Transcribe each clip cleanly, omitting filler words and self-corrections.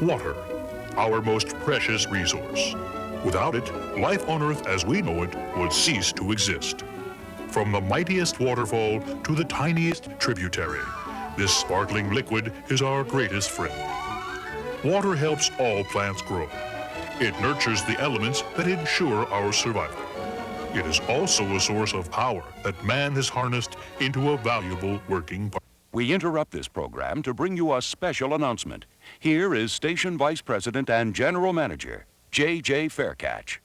Water, our most precious resource. Without it, life on Earth as we know it would cease to exist. From the mightiest waterfall to the tiniest tributary, this sparkling liquid is our greatest friend. Water helps all plants grow. It nurtures the elements that ensure our survival. It is also a source of power that man has harnessed into a valuable working part. We interrupt this program to bring you a special announcement. Here is Station Vice President and General Manager, J.J. Faircatch.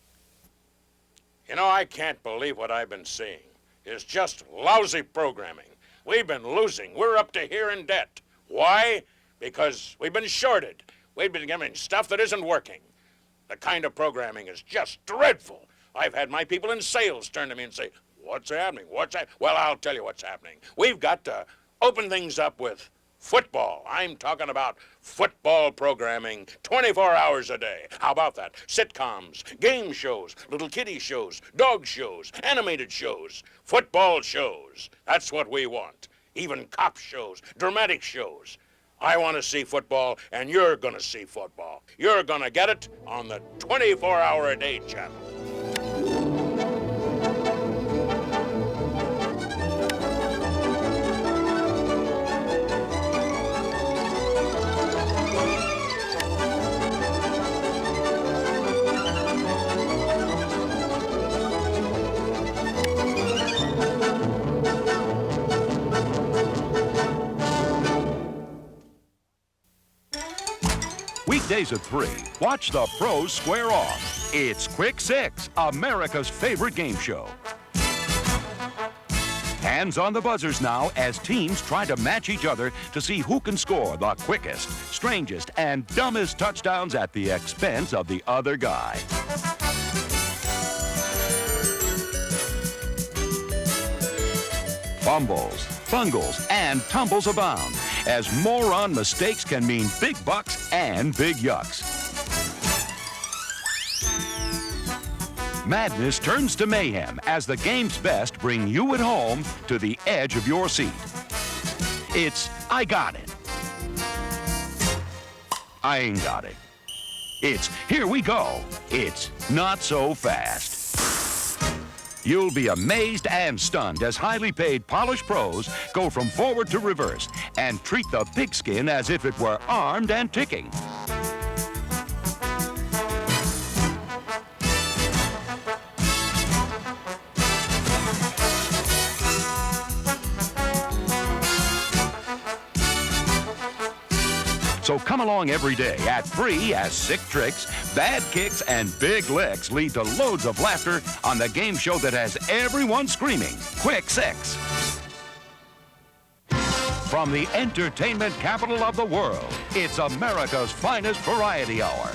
You know, I can't believe what I've been seeing. It's just lousy programming. We've been losing. We're up to here in debt. Why? Because we've been shorted. We've been giving stuff that isn't working. The kind of programming is just dreadful. I've had my people in sales turn to me and say, "What's happening? What's that?" Well, I'll tell you what's happening. We've got to open things up with football. I'm talking about football programming 24 hours a day. How about that? Sitcoms, game shows, little kiddie shows, dog shows, animated shows, football shows. That's what we want. Even cop shows, dramatic shows. I want to see football, and you're going to see football. You're going to get it on the 24-hour-a-day channel. Weekdays at 3, watch the pros square off. It's Quick Six, America's favorite game show. Hands on the buzzers now as teams try to match each other to see who can score the quickest, strangest, and dumbest touchdowns at the expense of the other guy. Fumbles, bungles, and tumbles abound, as moron mistakes can mean big bucks and big yucks. Madness turns to mayhem as the game's best bring you at home to the edge of your seat. It's I got it. I ain't got it. It's here we go. It's not so fast. You'll be amazed and stunned as highly paid, polished pros go from forward to reverse and treat the pigskin as if it were armed and ticking. So come along every day at 3 as sick tricks, bad kicks, and big licks lead to loads of laughter on the game show that has everyone screaming, Quick Six. From the entertainment capital of the world, it's America's finest variety hour.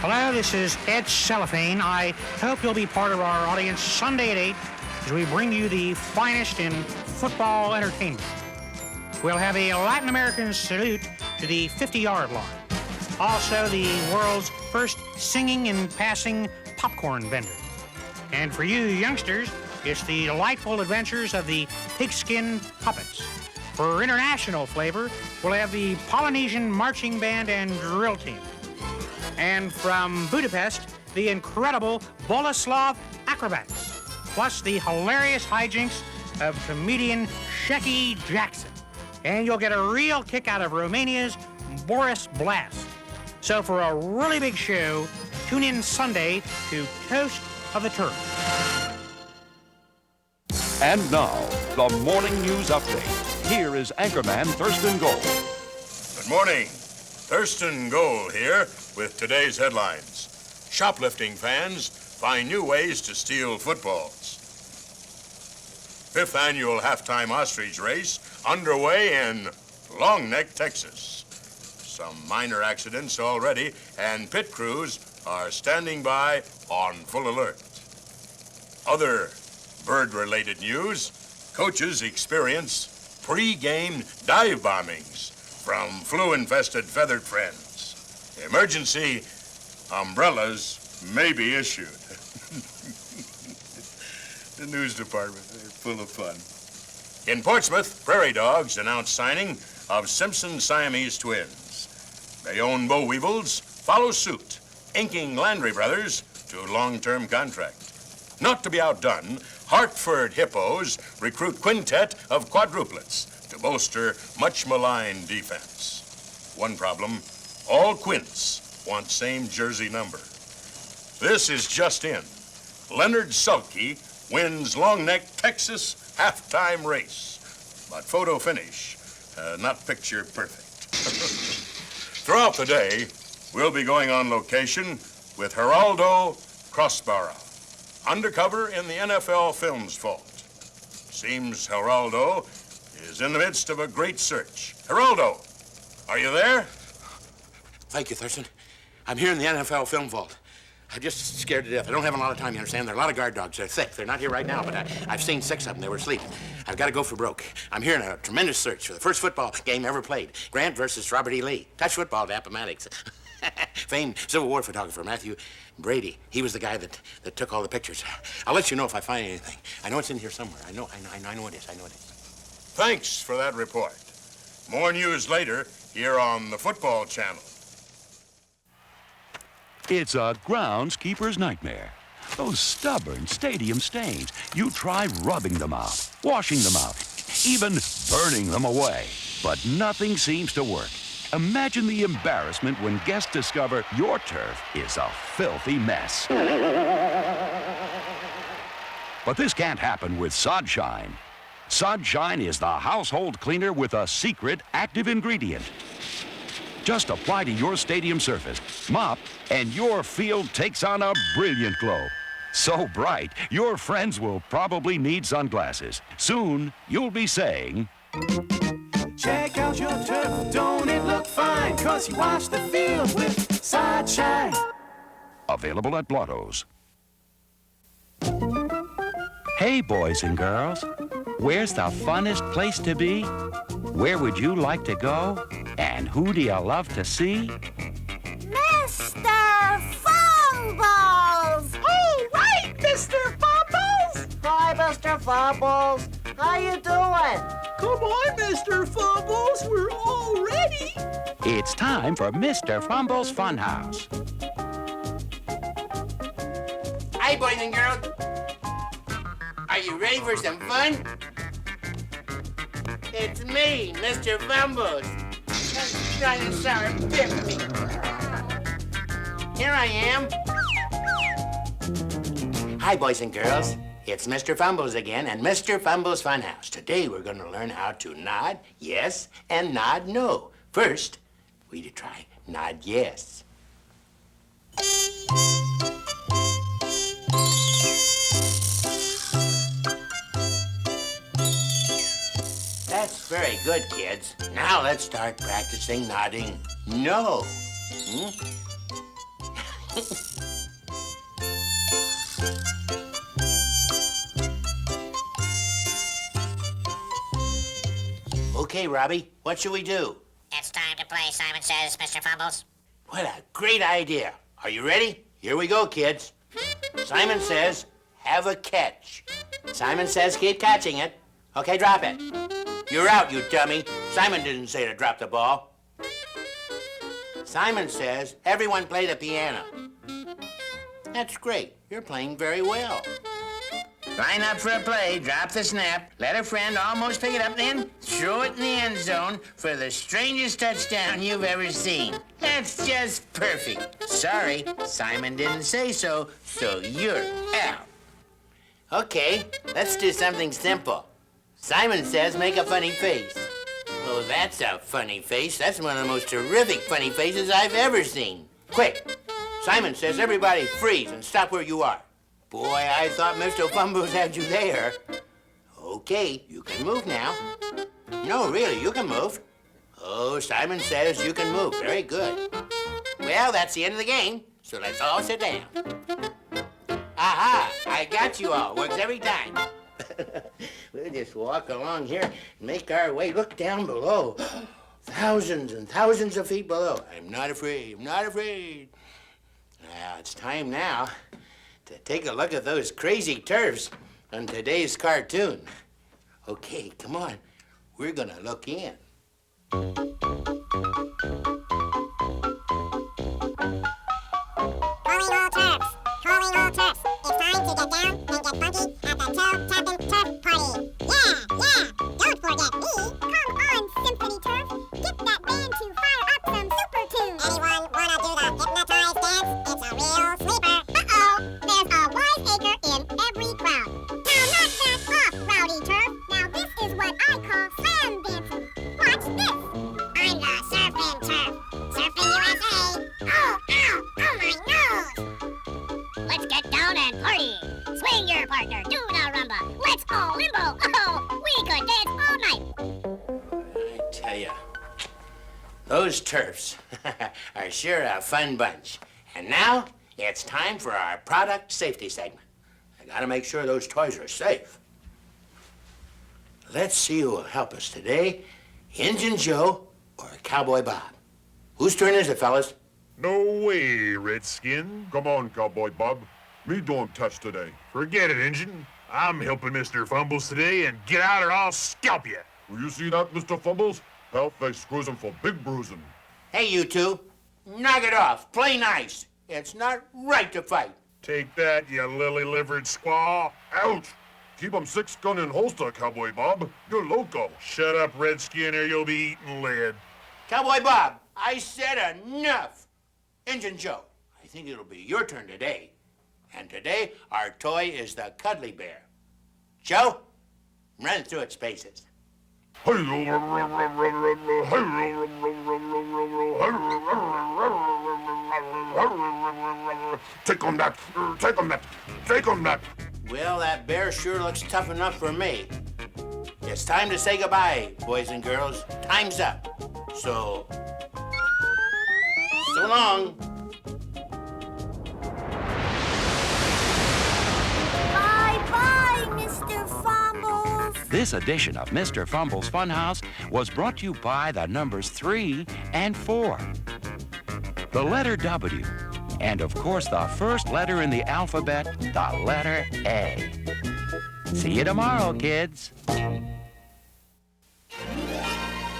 Hello, this is Ed Cellophane. I hope you'll be part of our audience Sunday at 8 as we bring you the finest in football entertainment. We'll have a Latin American salute to the 50-yard line. Also, the world's first singing and passing popcorn vendor. And for you youngsters, it's the delightful adventures of the pigskin puppets. For international flavor, we'll have the Polynesian marching band and drill team. And from Budapest, the incredible Boleslav acrobats, plus the hilarious hijinks of comedian Shecky Jackson. And you'll get a real kick out of Romania's Boris Blast. So for a really big show, tune in Sunday to Toast of the Turf. And now, the morning news update. Here is anchorman Thurston Gold. Good morning. Thurston Gold here with today's headlines. Shoplifting fans find new ways to steal footballs. 5th annual halftime ostrich race underway in Long Neck, Texas. Some minor accidents already, and pit crews are standing by on full alert. Other bird-related news, coaches experience pre-game dive bombings from flu-infested feathered friends. Emergency umbrellas may be issued. The news department, they're full of fun. In Portsmouth, prairie dogs announced signing of Simpson Siamese twins. Bayonne Boll Weevils follow suit, inking Landry Brothers to long-term contract. Not to be outdone, Hartford Hippos recruit quintet of quadruplets to bolster much maligned defense. One problem, all quints want same jersey number. This is just in. Leonard Sulky wins Long Neck, Texas halftime race. But photo finish, not picture perfect. Throughout the day, we'll be going on location with Geraldo Crossbarra, undercover in the NFL Films Vault. Seems Geraldo is in the midst of a great search. Geraldo, are you there? Thank you, Thurston. I'm here in the NFL Film Vault. I'm just scared to death. I don't have a lot of time, you understand? There are a lot of guard dogs. They're thick. They're not here right now, but I've seen 6 of them. They were asleep. I've got to go for broke. I'm here in a tremendous search for the first football game ever played. Grant versus Robert E. Lee. Touch football to Appomattox. Famed Civil War photographer Matthew Brady. He was the guy that took all the pictures. I'll let you know if I find anything. I know it's in here somewhere. I know it is. I know it is. Thanks for that report. More news later here on the Football Channel. It's a groundskeeper's nightmare. Those stubborn stadium stains. You try rubbing them out, washing them out, even burning them away. But nothing seems to work. Imagine the embarrassment when guests discover your turf is a filthy mess. But this can't happen with Sodshine. Sodshine is the household cleaner with a secret active ingredient. Just apply to your stadium surface, mop, and your field takes on a brilliant glow. So bright, your friends will probably need sunglasses. Soon, you'll be saying, check out your turf, don't it look fine? 'Cause you wash the field with Sodshine. Available at Blotto's. Hey, boys and girls, where's the funnest place to be? Where would you like to go? And who do you love to see? Mr. Fumbles! Oh, right, Mr. Fumbles! Hi, Mr. Fumbles. How you doing? Come on, Mr. Fumbles, we're all ready. It's time for Mr. Fumble's Funhouse. Hi, boys and girls. Are you ready for some fun? It's me, Mr. Fumbles. Dinosaur bit me. Here I am. Hi, boys and girls. It's Mr. Fumbles again and Mr. Fumbles Funhouse. Today we're going to learn how to nod yes and nod no. First, we need to try nod yes. That's very good, kids. Now let's start practicing nodding no. Okay, Robbie, what should we do? It's time to play Simon Says, Mr. Fumbles. What a great idea. Are you ready? Here we go, kids. Simon says, have a catch. Simon says, keep catching it. Okay, drop it. You're out, you dummy. Simon didn't say to drop the ball. Simon says, everyone play the piano. That's great. You're playing very well. Line up for a play, drop the snap, let a friend almost pick it up, then throw it in the end zone for the strangest touchdown you've ever seen. That's just perfect. Sorry, Simon didn't say so, so you're out. Okay, let's do something simple. Simon says make a funny face. Oh, that's a funny face. That's one of the most terrific funny faces I've ever seen. Quick, Simon says everybody freeze and stop where you are. Boy, I thought Mr. Fumbles had you there. Okay, you can move now. No, really, you can move. Oh, Simon says you can move. Very good. Well, that's the end of the game, so let's all sit down. Aha, I got you all. Works every time. We'll just walk along here and make our way. Look down below. Thousands and thousands of feet below. I'm not afraid. I'm not afraid. Now, it's time now to take a look at those crazy turfs on today's cartoon. Okay, come on. We're gonna look in. Those turfs are sure a fun bunch. And now, it's time for our product safety segment. I gotta make sure those toys are safe. Let's see who will help us today, Injun Joe or Cowboy Bob. Whose turn is it, fellas? No way, Redskin. Come on, Cowboy Bob. Me don't touch today. Forget it, Injun. I'm helping Mr. Fumbles today, and get out or I'll scalp you. Will you see that, Mr. Fumbles? Pale-face cruising for big bruising. Hey, you two. Knock it off. Play nice. It's not right to fight. Take that, you lily-livered squaw. Ouch! Keep 'em six-gun in holster, Cowboy Bob. You're loco. Shut up, Redskin, or you'll be eating lead. Cowboy Bob, I said enough. Injun Joe, I think it'll be your turn today. And today, our toy is the Cuddly Bear. Joe, run through its paces. Take on that! Take on that! Take on that! Well, that bear sure looks tough enough for me. It's time to say goodbye, boys and girls. Time's up. So long. Bye-bye, Mr. Fumbles. This edition of Mr. Fumble's Funhouse was brought to you by the numbers 3 and 4. The letter W. And, of course, the first letter in the alphabet, the letter A. See you tomorrow, kids.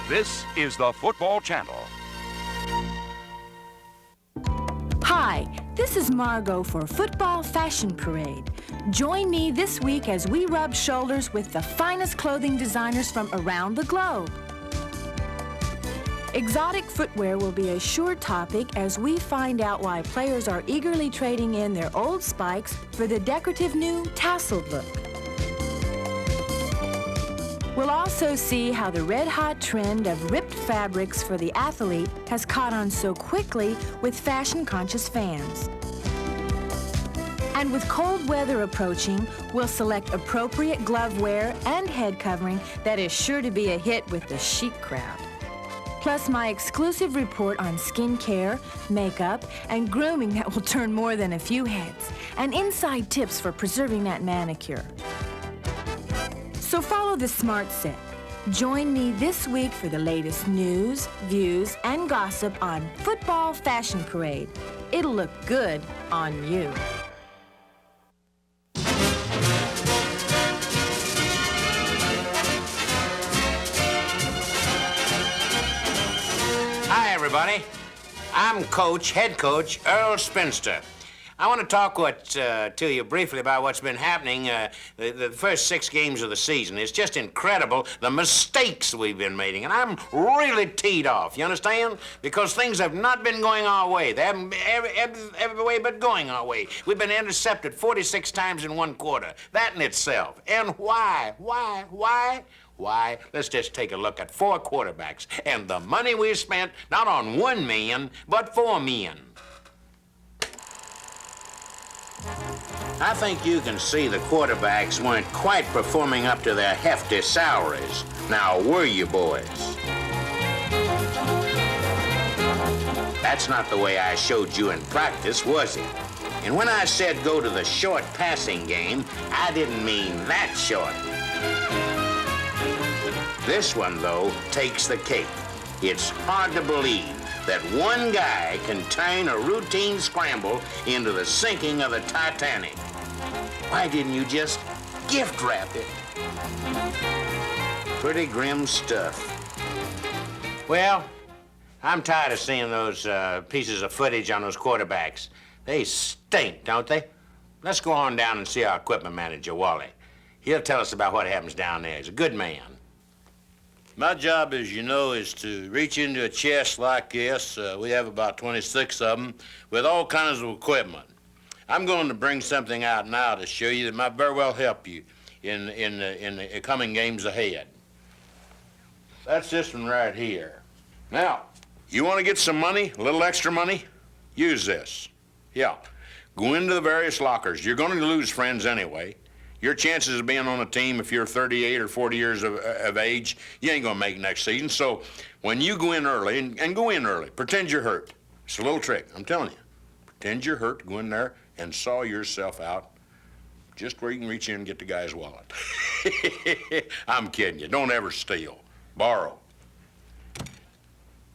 This is the Football Channel. Hi, this is Margot for Football Fashion Parade. Join me this week as we rub shoulders with the finest clothing designers from around the globe. Exotic footwear will be a sure topic as we find out why players are eagerly trading in their old spikes for the decorative new tasseled look. We'll also see how the red-hot trend of ripped fabrics for the athlete has caught on so quickly with fashion-conscious fans. And with cold weather approaching, we'll select appropriate glove wear and head covering that is sure to be a hit with the chic crowd. Plus my exclusive report on skincare, makeup, and grooming that will turn more than a few heads, and inside tips for preserving that manicure. So follow the smart set. Join me this week for the latest news, views, and gossip on Football Fashion Parade. It'll look good on you. Hi, everybody. I'm head coach Earl Spinster. I want to talk to you briefly about what's been happening the first 6 games of the season. It's just incredible the mistakes we've been making, and I'm really teed off, you understand? Because things have not been going our way. They haven't been every way but going our way. We've been intercepted 46 times in 1 quarter. That in itself. And why? Why, let's just take a look at 4 quarterbacks and the money we've spent, not on 1 million, but 4 million. I think you can see the quarterbacks weren't quite performing up to their hefty salaries. Now, were you, boys? That's not the way I showed you in practice, was it? And when I said go to the short passing game, I didn't mean that short. This one, though, takes the cake. It's hard to believe that one guy can turn a routine scramble into the sinking of the Titanic. Why didn't you just gift wrap it? Pretty grim stuff. Well, I'm tired of seeing those pieces of footage on those quarterbacks. They stink, don't they? Let's go on down and see our equipment manager, Wally. He'll tell us about what happens down there. He's a good man. My job, as you know, is to reach into a chest like this. We have about 26 of them with all kinds of equipment. I'm going to bring something out now to show you that might very well help you in the coming games ahead. That's this one right here. Now, you want to get some money, a little extra money? Use this. Yeah. Go into the various lockers. You're going to lose friends anyway. Your chances of being on a team, if you're 38 or 40 years of age, you ain't going to make next season. So when you go in early, and go in early, pretend you're hurt. It's a little trick, I'm telling you. Pretend you're hurt, go in there and saw yourself out just where you can reach in and get the guy's wallet. I'm kidding you. Don't ever steal. Borrow.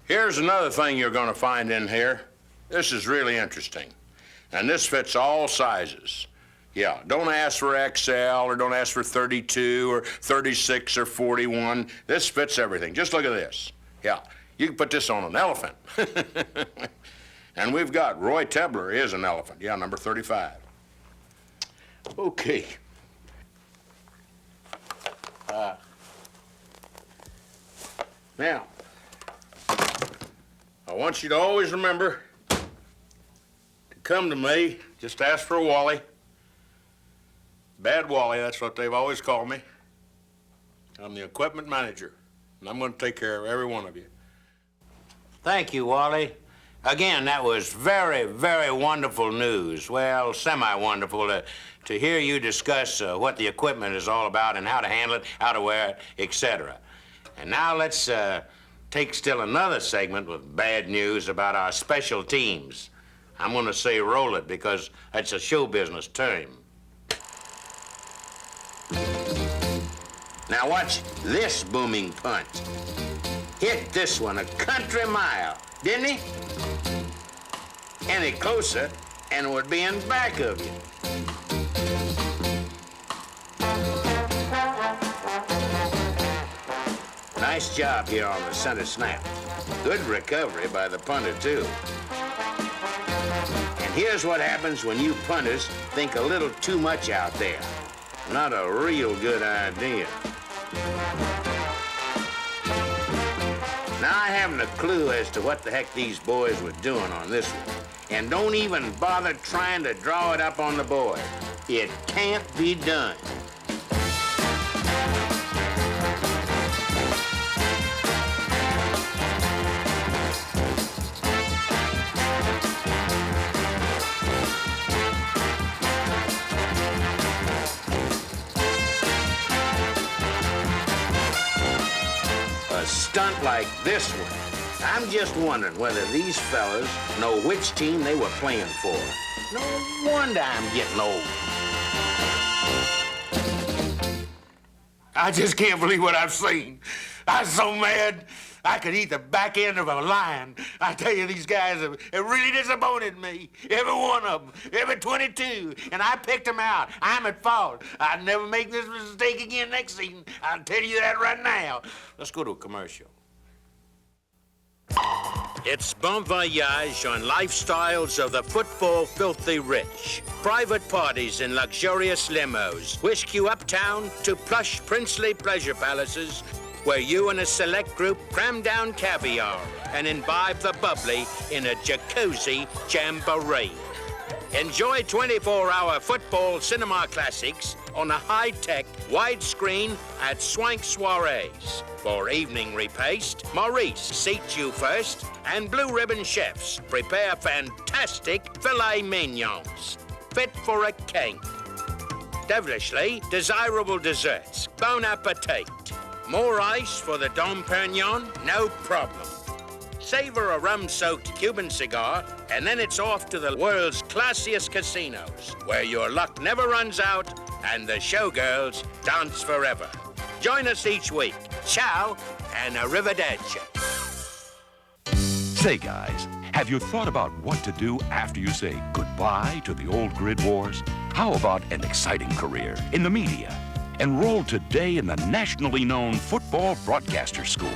Here's another thing you're going to find in here. This is really interesting. And this fits all sizes. Yeah, don't ask for XL or don't ask for 32 or 36 or 41. This fits everything. Just look at this. Yeah, you can put this on an elephant. And we've got Roy Tebler is an elephant. Yeah, number 35. Okay. Now, I want you to always remember to come to me, just ask for a Wally. Bad Wally, that's what they've always called me. I'm the equipment manager, and I'm going to take care of every one of you. Thank you, Wally. Again, that was very, very wonderful news. Well, semi-wonderful to hear you discuss what the equipment is all about and how to handle it, how to wear it, etc. And now let's take still another segment with bad news about our special teams. I'm going to say roll it because that's a show business term. Now watch this booming punt. Hit this one a country mile, didn't he? Any closer, and it would be in back of you. Nice job here on the center snap. Good recovery by the punter, too. And here's what happens when you punters think a little too much out there. Not a real good idea. Now, I haven't a clue as to what the heck these boys were doing on this one. And don't even bother trying to draw it up on the board. It can't be done. A stunt like this one, I'm just wondering whether these fellas know which team they were playing for. No wonder I'm getting old. I just can't believe what I've seen. I'm so mad, I could eat the back end of a lion. I tell you, these guys have really disappointed me. Every one of them, every 22, and I picked them out. I'm at fault. I'd never make this mistake again next season. I'll tell you that right now. Let's go to a commercial. It's Bon Voyage on lifestyles of the football filthy rich. Private parties in luxurious limos whisk you uptown to plush princely pleasure palaces where you and a select group cram down caviar and imbibe the bubbly in a jacuzzi jamboree. Enjoy 24-hour football cinema classics on a high-tech widescreen at Swank Soirees. For evening repaste, Maurice seats you first, and Blue Ribbon chefs prepare fantastic filet mignons, fit for a king. Devilishly desirable desserts, bon appetit. More ice for the Dom Perignon? No problem. Savor a rum-soaked Cuban cigar, and then it's off to the world's classiest casinos, where your luck never runs out and the showgirls dance forever. Join us each week. Ciao and arrivederci. Say, guys, have you thought about what to do after you say goodbye to the old grid wars? How about an exciting career in the media? Enroll today in the nationally known Football Broadcaster School.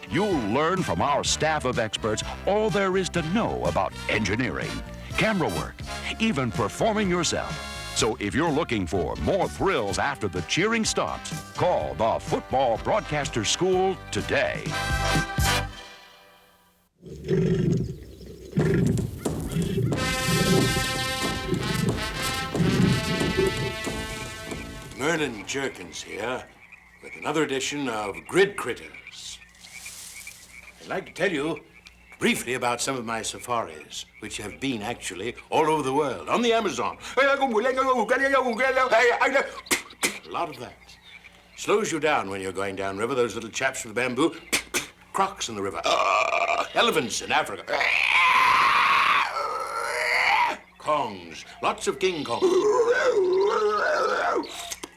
you'll learn from our staff of experts all there is to know about engineering, camera work, even performing yourself. So if you're looking for more thrills after the cheering stops, call the Football Broadcaster School today. Merlin Jerkins here with another edition of Grid Critters. I'd like to tell you briefly about some of my safaris, which have been actually all over the world, on the Amazon. A lot of that. Slows you down when you're going downriver, those little chaps with bamboo. Crocs in the river. Elephants in Africa. Kongs. Lots of King Kong.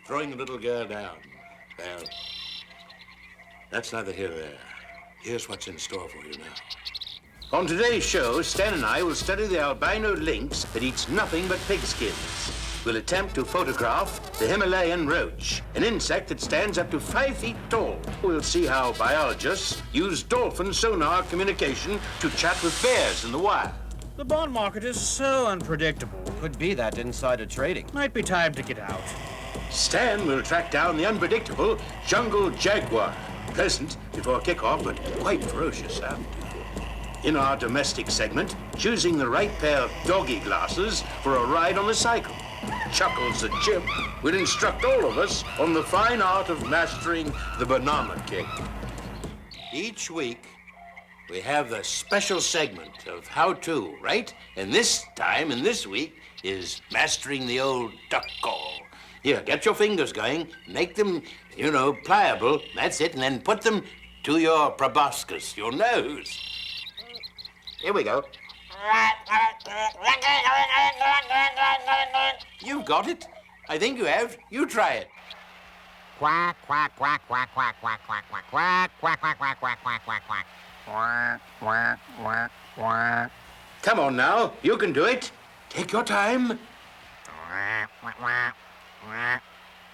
Throwing the little girl down. Well, that's neither here nor there. Here's what's in store for you now. On today's show, Stan and I will study the albino lynx that eats nothing but pigskins. We'll attempt to photograph the Himalayan roach, an insect that stands up to 5 feet tall. We'll see how biologists use dolphin sonar communication to chat with bears in the wild. The bond market is so unpredictable. Could be that insider trading. Might be time to get out. Stan will track down the unpredictable jungle jaguar. Pleasant before kickoff, but quite ferocious, huh? In our domestic segment, choosing the right pair of doggy glasses for a ride on the cycle. Chuckles the chimp will instruct all of us on the fine art of mastering the banana kick. Each week, we have the special segment of how-to, right? And this time, in this week, is mastering the old duck call. Here, get your fingers going, make them, pliable, that's it, and then put them to your proboscis, your nose. Here we go. You've got it. I think you have. You try it. Quack, quack, quack, quack, quack, quack, quack, quack, quack, quack, quack, quack, quack, quack, quack, quack. Quack, quack, quack, quack. Come on now, you can do it. Take your time. Quack, quack, quack, quack,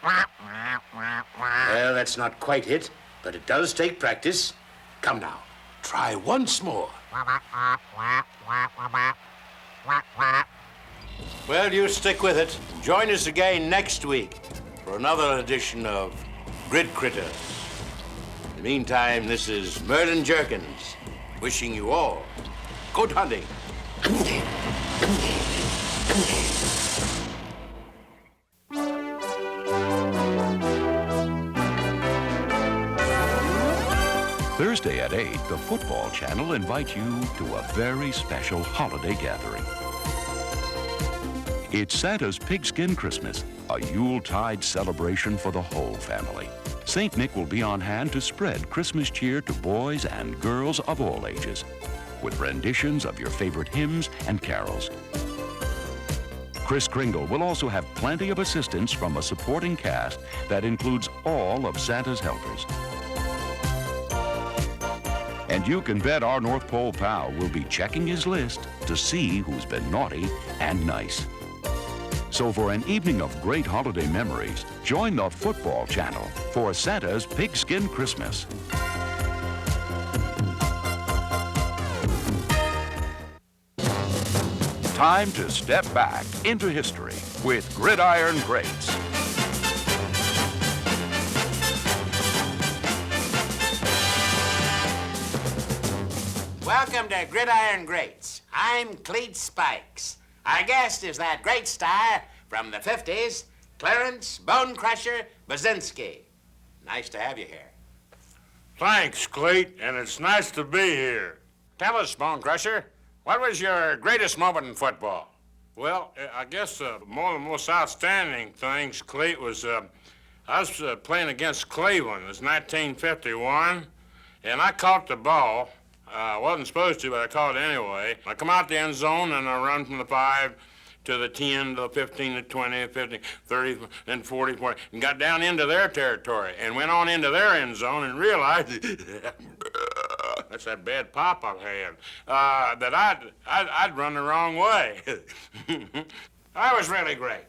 quack, quack, quack, quack. Well, that's not quite it, but it does take practice. Come now, try once more. Well, you stick with it. Join us again next week for another edition of Grid Critters. In the meantime, this is Merlin Jerkins wishing you all good hunting. Thursday at 8, the Football Channel invites you to a very special holiday gathering. It's Santa's Pigskin Christmas, a Yuletide celebration for the whole family. St. Nick will be on hand to spread Christmas cheer to boys and girls of all ages, with renditions of your favorite hymns and carols. Kris Kringle will also have plenty of assistance from a supporting cast that includes all of Santa's helpers. And you can bet our North Pole pal will be checking his list to see who's been naughty and nice. So for an evening of great holiday memories, join the Football Channel for Santa's Pigskin Christmas. Time to step back into history with Gridiron Greats. Welcome to Gridiron Greats. I'm Cleat Spikes. Our guest is that great star from the 50s, Clarence Bone Crusher Baczynski. Nice to have you here. Thanks, Cleat, and it's nice to be here. Tell us, Bone Crusher, what was your greatest moment in football? Well, I guess one of the most outstanding things, Cleat, was I was playing against Cleveland. It was 1951, and I caught the ball. I wasn't supposed to, but I caught it anyway. I come out the end zone, and I run from the 5 to the 10 to the 15 to 20, 50, 30, then 40, 40, and got down into their territory and went on into their end zone and realized that's that bad pop I've had, that I'd run the wrong way. That was really great.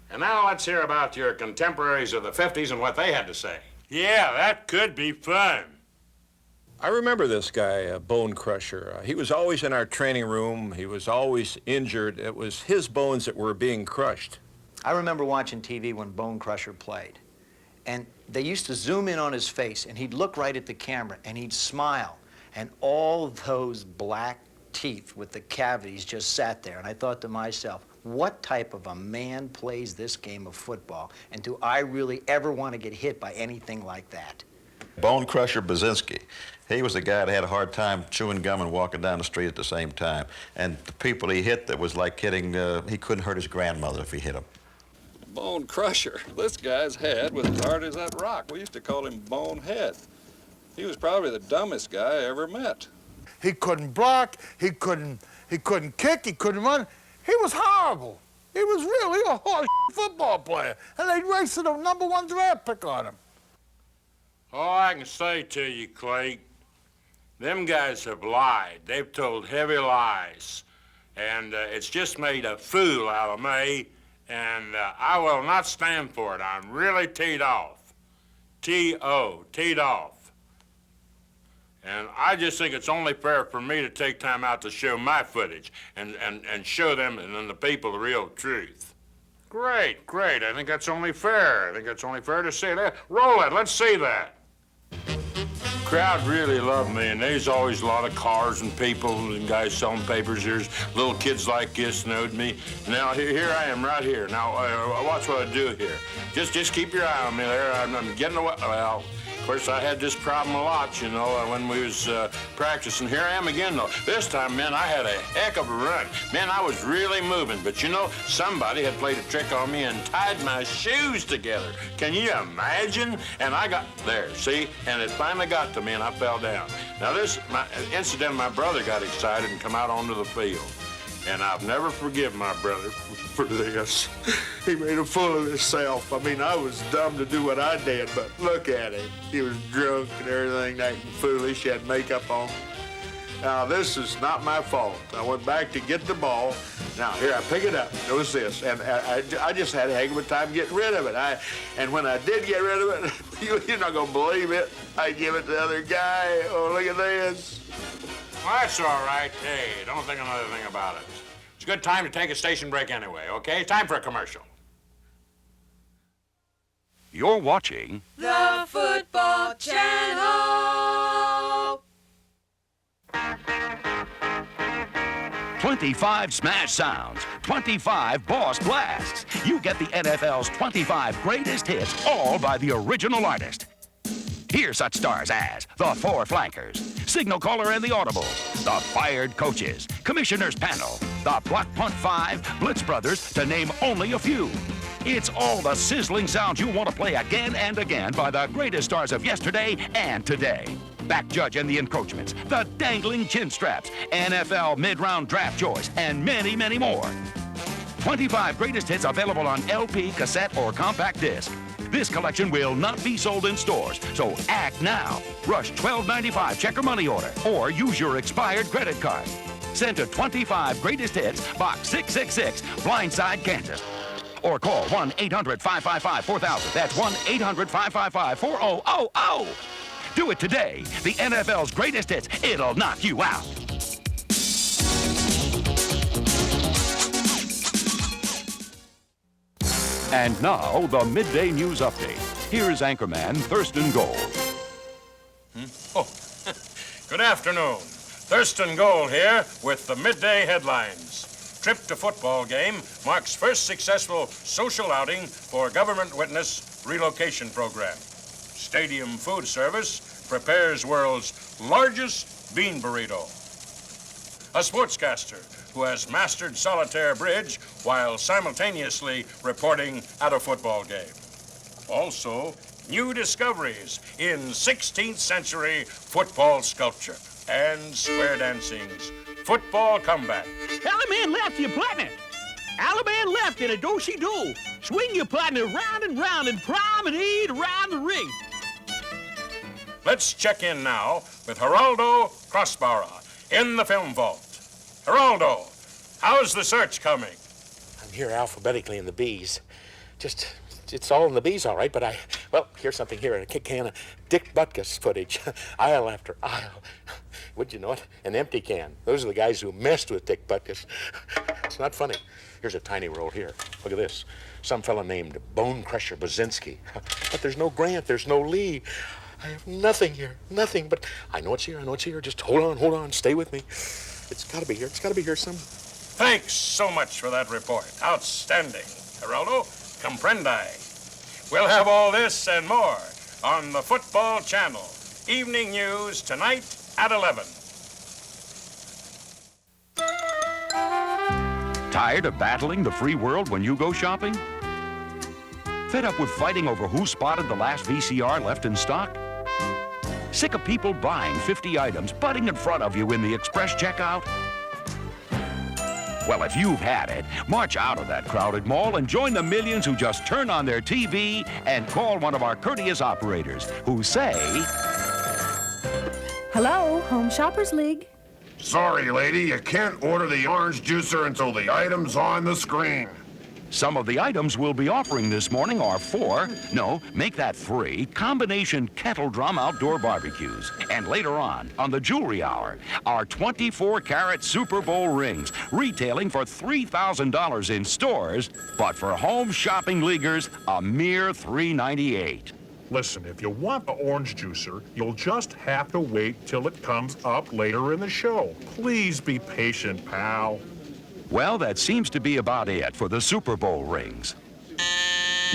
And now let's hear about your contemporaries of the 50s and what they had to say. Yeah, that could be fun. I remember this guy, Bone Crusher. He was always in our training room. He was always injured. It was his bones that were being crushed. I remember watching TV when Bone Crusher played. And they used to zoom in on his face, and he'd look right at the camera, and he'd smile. And all those black teeth with the cavities just sat there. And I thought to myself, what type of a man plays this game of football? And do I really ever want to get hit by anything like that? Bone Crusher Baczynski. He was the guy that had a hard time chewing gum and walking down the street at the same time. And the people he hit, that was like hitting, he couldn't hurt his grandmother if he hit him. Bone Crusher. This guy's head was as hard as that rock. We used to call him Bonehead. He was probably the dumbest guy I ever met. He couldn't block, he couldn't kick, he couldn't run. He was horrible. He was really a horse football player. And they'd wasted a #1 draft pick on him. All I can say to you, Clay, them guys have lied. They've told heavy lies. And it's just made a fool out of me. And I will not stand for it. I'm really teed off. T-O, teed off. And I just think it's only fair for me to take time out to show my footage and show them and then the people the real truth. Great, great. I think that's only fair. I think that's only fair to say that. Roll it. Let's see that. Crowd really loved me, and there's always a lot of cars and people and guys selling papers. There's little kids like this knowed me. Now, here I am right here. Now, watch what I do here. Just keep your eye on me there. I'm getting away. Well, of course, I had this problem a lot, you know, when we was practicing. Here I am again, though. This time, man, I had a heck of a run. Man, I was really moving. But, you know, somebody had played a trick on me and tied my shoes together. Can you imagine? And I got there, see? And it finally got to me, and I fell down. Now, this incident, my brother got excited and come out onto the field. And I've never forgiven my brother for this. He made a fool of himself. I mean, I was dumb to do what I did, but look at him. He was drunk and everything, acting foolish. He had makeup on. Now, this is not my fault. I went back to get the ball. Now, here, I pick it up. Notice this. And I just had a heck of a time getting rid of it. And when I did get rid of it, you're not going to believe it, I give it to the other guy. Oh, look at this. Well, that's all right. Hey, don't think another thing about it. It's a good time to take a station break anyway, okay? Time for a commercial. You're watching The Football Channel. 25 smash sounds, 25 boss blasts. You get the NFL's 25 greatest hits, all by the original artist. Hear such stars as the Four Flankers, Signal Caller and the Audibles, the Fired Coaches, Commissioner's Panel, the Block Punt 5, Blitz Brothers, to name only a few. It's all the sizzling sounds you want to play again and again by the greatest stars of yesterday and today. Back Judge and the Encroachments, the Dangling Chin Straps, NFL Mid-Round Draft Choice, and many, many more. 25 greatest hits available on LP, cassette, or compact disc. This collection will not be sold in stores, so act now. Rush $12.95 check or money order, or use your expired credit card. Send to 25 Greatest Hits, Box 666, Blindside, Kansas. Or call 1-800-555-4000. That's 1-800-555-4000. Do it today. The NFL's greatest hits. It'll knock you out. And now, the Midday News Update. Here's anchorman Thurston Gold. Oh, good afternoon. Thurston Gold here with the midday headlines. Trip to football game marks first successful social outing for government witness relocation program. Stadium food service prepares world's largest bean burrito. A sportscaster who has mastered solitaire bridge while simultaneously reporting at a football game. Also, new discoveries in 16th century football sculpture and square dancing's football comeback. Alabama left your partner. Alabama left in a do-she-do. Swing your partner round and round and promenade around the ring. Let's check in now with Geraldo Crossbara in the film vault. Geraldo, how's the search coming? I'm here alphabetically in the B's. It's all in the B's, all right, but I Well, here's something here, a can of Dick Butkus footage, aisle after aisle. Would you know it? An empty can. Those are the guys who messed with Dick Butkus. It's not funny. Here's a tiny roll here. Look at this. Some fella named Bone Crusher Brzezinski. But there's no Grant, there's no Lee. I have nothing here, nothing, but I know it's here, I know it's here. Just hold on, stay with me. It's gotta be here some. Thanks so much for that report. Outstanding. Geraldo, comprendi. We'll have all this and more on the Football Channel. Evening news tonight at 11. Tired of battling the free world when you go shopping? Fed up with fighting over who spotted the last VCR left in stock? Sick of people buying 50 items butting in front of you in the express checkout? Well, if you've had it, march out of that crowded mall and join the millions who just turn on their TV and call one of our courteous operators who say... Hello, Home Shoppers League. Sorry, lady, you can't order the orange juicer until the item's on the screen. Some of the items we'll be offering this morning are 4, no, make that 3, combination kettle drum outdoor barbecues. And later on the Jewelry Hour, our 24-karat Super Bowl rings, retailing for $3,000 in stores, but for home shopping leaguers, a mere $3.98. Listen, if you want the orange juicer, you'll just have to wait till it comes up later in the show. Please be patient, pal. Well, that seems to be about it for the Super Bowl rings.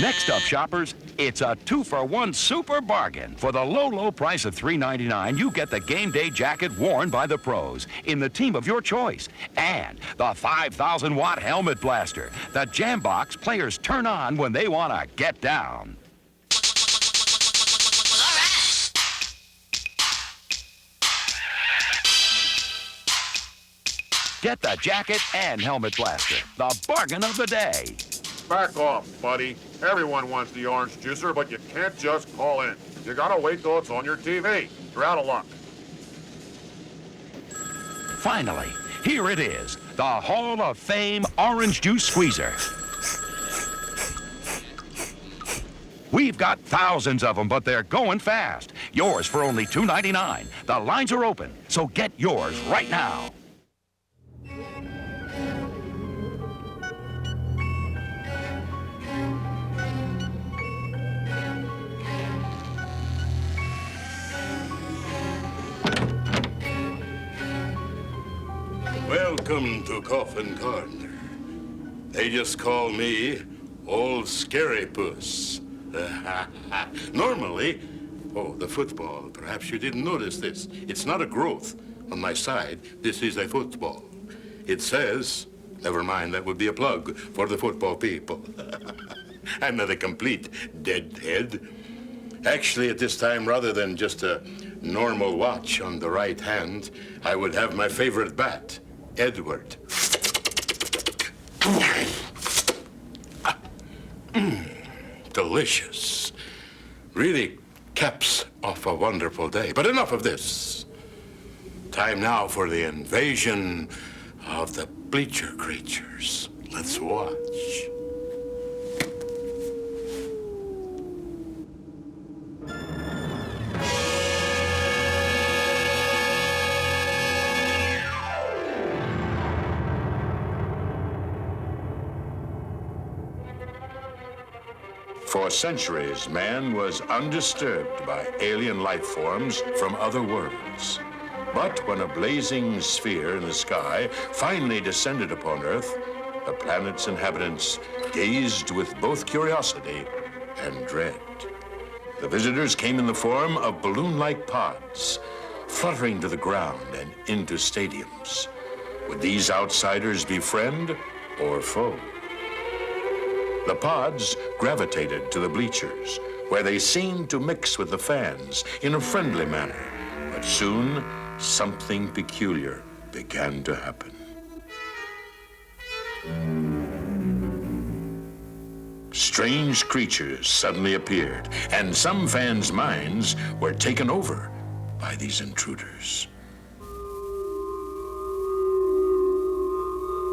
Next up, shoppers, it's a 2-for-1 super bargain. For the low price of $3.99, you get the game day jacket worn by the pros in the team of your choice. And the 5,000-watt helmet blaster, the jam box players turn on when they want to get down. Get the jacket and helmet blaster, the bargain of the day. Back off, buddy. Everyone wants the orange juicer, but you can't just call in. You gotta wait till it's on your TV. You're out of luck. Finally, here it is, the Hall of Fame Orange Juice Squeezer. We've got thousands of them, but they're going fast. Yours for only $2.99. The lines are open, so get yours right now. Welcome to Coffin Corner. They just call me Old Scary Puss. Normally, the football, perhaps you didn't notice this. It's not a growth on my side. This is a football. It says, never mind, that would be a plug for the football people. I'm not a complete deadhead. Actually, at this time, rather than just a normal watch on the right hand, I would have my favorite bat, Edward. Delicious. Really caps off a wonderful day. But enough of this. Time now for the invasion of the bleacher creatures. Let's watch. For centuries, man was undisturbed by alien life forms from other worlds. But when a blazing sphere in the sky finally descended upon Earth, the planet's inhabitants gazed with both curiosity and dread. The visitors came in the form of balloon-like pods, fluttering to the ground and into stadiums. Would these outsiders be friend or foe? The pods gravitated to the bleachers, where they seemed to mix with the fans in a friendly manner. But soon, something peculiar began to happen. Strange creatures suddenly appeared, and some fans' minds were taken over by these intruders.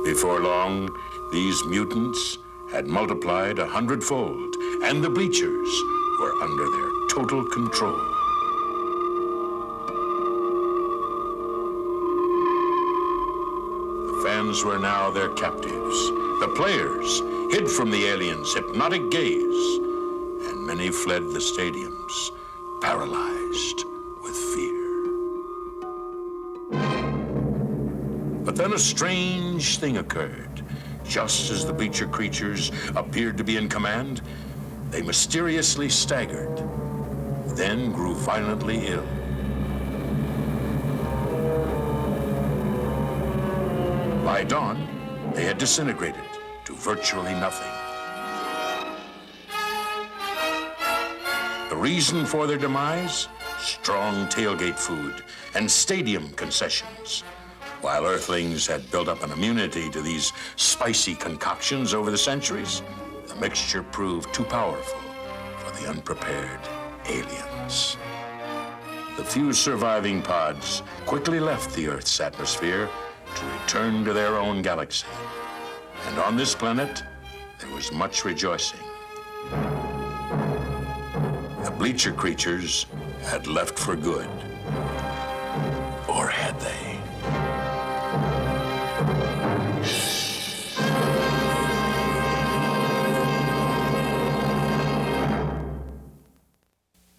Before long, these mutants had multiplied 100-fold, and the bleachers were under their total control. The fans were now their captives. The players hid from the aliens' hypnotic gaze, and many fled the stadiums, paralyzed with fear. But then a strange thing occurred. Just as the bleacher creatures appeared to be in command, they mysteriously staggered, then grew violently ill. By dawn, they had disintegrated to virtually nothing. The reason for their demise? Strong tailgate food and stadium concessions. While Earthlings had built up an immunity to these spicy concoctions over the centuries, the mixture proved too powerful for the unprepared aliens. The few surviving pods quickly left the Earth's atmosphere to return to their own galaxy. And on this planet, there was much rejoicing. The bleacher creatures had left for good. Or had they?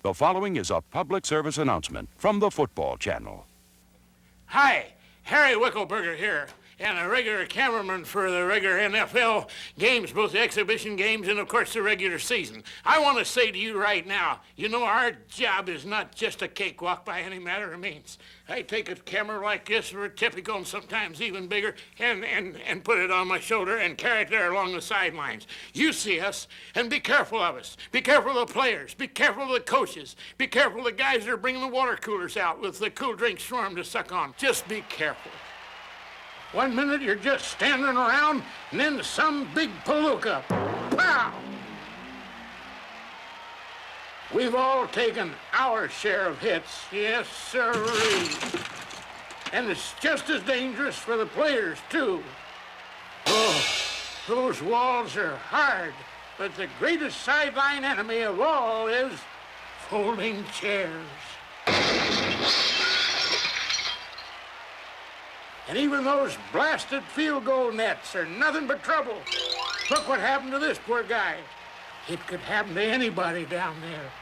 The following is a public service announcement from the Football Channel. Hi, Harry Wickelberger here, and a regular cameraman for the regular NFL games, both the exhibition games and, of course, the regular season. I want to say to you right now, you know, our job is not just a cakewalk by any matter of means. I take a camera like this, or typical and sometimes even bigger, and put it on my shoulder and carry it there along the sidelines. You see us, and be careful of us. Be careful of the players. Be careful of the coaches. Be careful of the guys that are bringing the water coolers out with the cool drinks for them to suck on. Just be careful. One minute you're just standing around, and then some big palooka. Pow! We've all taken our share of hits, yes, sirree. And it's just as dangerous for the players, too. Oh, those walls are hard, but the greatest sideline enemy of all is folding chairs. And even those blasted field goal nets are nothing but trouble. Look what happened to this poor guy. It could happen to anybody down there.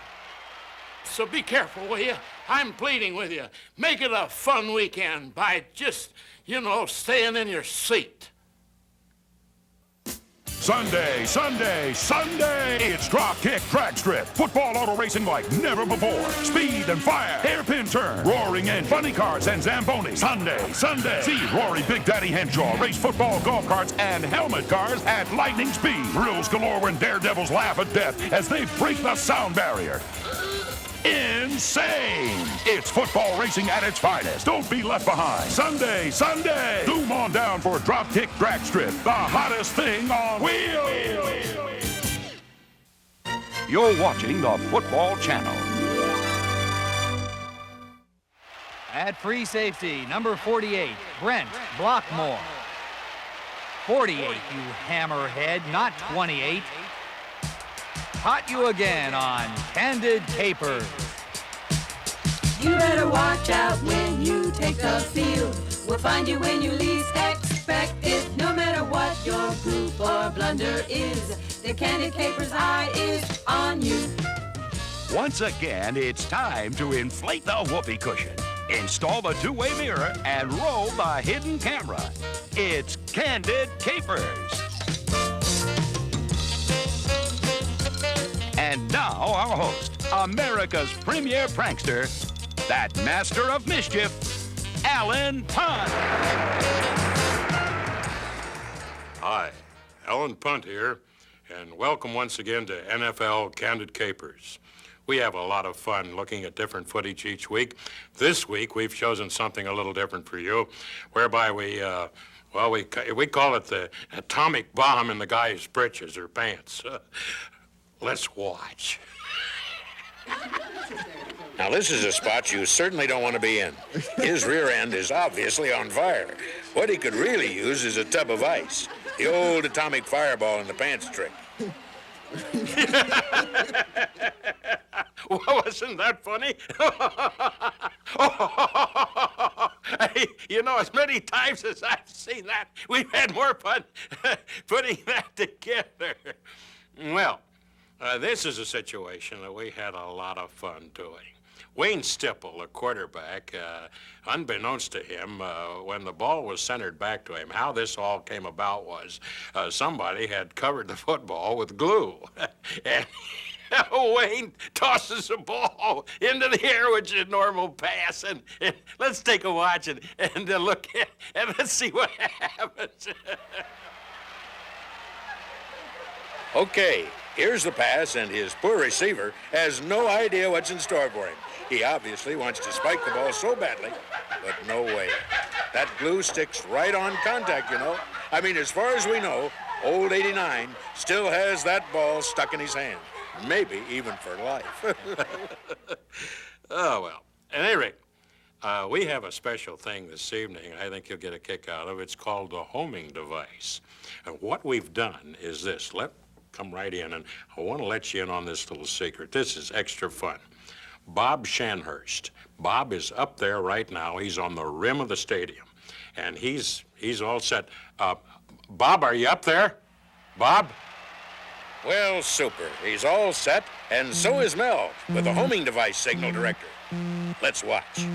So be careful, will you? I'm pleading with you. Make it a fun weekend by just, you know, staying in your seat. Sunday, Sunday, Sunday! It's Drop Kick Drag Strip. Football auto racing like never before. Speed and fire, hairpin turn, roaring in, funny cars and Zambonis. Sunday, Sunday. See Rory Big Daddy Henshaw race football, golf carts, and helmet cars at lightning speed. Thrills galore when daredevils laugh at death as they break the sound barrier. Insane! It's football racing at its finest. Don't be left behind. Sunday, Sunday! Zoom on down for Drop Kick Drag Strip, the hottest thing on wheels. You're watching the Football Channel. At free safety, number 48, Brent Blockmore. 48, you hammerhead, not 28. Caught you again on Candid Capers. You better watch out when you take the field. We'll find you when you least expect it. No matter what your goof or blunder is, the Candid Capers eye is on you. Once again, it's time to inflate the whoopee cushion, install the two-way mirror, and roll the hidden camera. It's Candid Capers. And now our host, America's premier prankster, that master of mischief, Alan Punt. Hi, Alan Punt here, and welcome once again to NFL Candid Capers. We have a lot of fun looking at different footage each week. This week, we've chosen something a little different for you, whereby we call it the atomic bomb in the guy's britches or pants. Let's watch. Now, this is a spot you certainly don't want to be in. His rear end is obviously on fire. What he could really use is a tub of ice. The old atomic fireball in the pants trick. Wasn't that funny? Hey, you know, as many times as I've seen that, we've had more fun putting that together. Well, this is a situation that we had a lot of fun doing. Wayne Stipple, the quarterback, unbeknownst to him, when the ball was centered back to him, how this all came about was somebody had covered the football with glue. And Wayne tosses the ball into the air, which is a normal pass. And let's take a watch and look at and let's see what happens. Okay, here's the pass, and his poor receiver has no idea what's in store for him. He obviously wants to spike the ball so badly, but no way. That glue sticks right on contact, you know. I mean, as far as we know, old 89 still has that ball stuck in his hand. Maybe even for life. Oh, well. At any rate, we have a special thing this evening I think you'll get a kick out of. It's called the homing device. And what we've done is this. Come right in, and I want to let you in on this little secret. This is extra fun. Bob Shanhurst. Bob is up there right now. He's on the rim of the stadium, and he's all set. Bob, are you up there? Bob? Well, super. He's all set, and so is Mel with the homing device signal director. Let's watch.